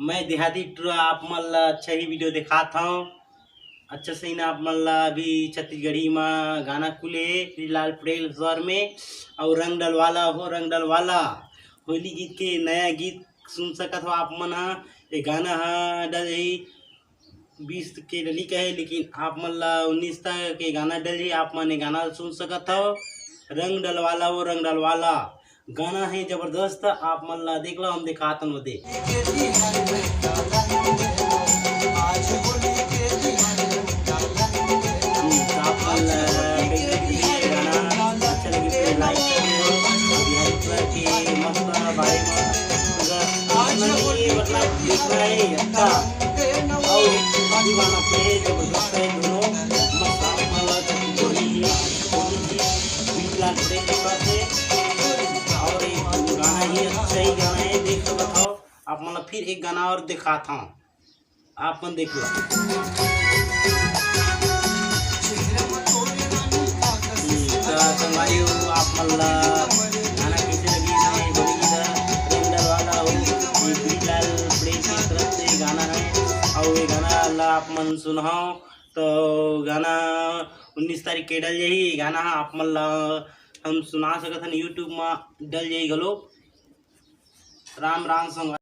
मैं देहाती टूर आप मन ला अच्छा ही वीडियो दिखात हूँ। अच्छा सही ना आप मन ला अभी छत्तीसगढ़ी में गाना खुले श्रीलाल पटेल स्वर में और रंग डलवाला हो रंग डलवाला होली गीत के नया गीत सुन सकत हो आप मन। ये गाना हा डल ही 20 के डली का है, लेकिन आप मन ला 19 तक के गाना डल ही आप मन ये गाना सुन सकत हो। रंग डलवाला वो रंग डलवाला गाना है जबरदस्त। आप मन ला देख लो, हम दिखाते हैं दे आप मन ला गाना अच्छा लगे तो लाइक करियो। बिहारी कलर के मस्त बारे में मतलब देख रहे हैं अच्छा और दीवाना पे जबरदस्त है दोनों मस्त। आप मन ला जोड़ी श्रीलाल पटेल के पास है और एक गाना ये अच्छा ही गाना है, देख कर बताओ। आप मतलब फिर एक गाना और दिखाता हूँ, आप मन देख लो। संगवारी आप मन ला गाना कैसे लगी है रंग डलवाला हो, ये श्रीलाल पटेल की तरफ से गाना है और ये गाना ला आप मन सुनाओ। तो गाना 19 तारीख के डल जाही गाना आप मन ला हम सुना सकत हन यूट्यूब में डल जाही गलो। राम राम संग।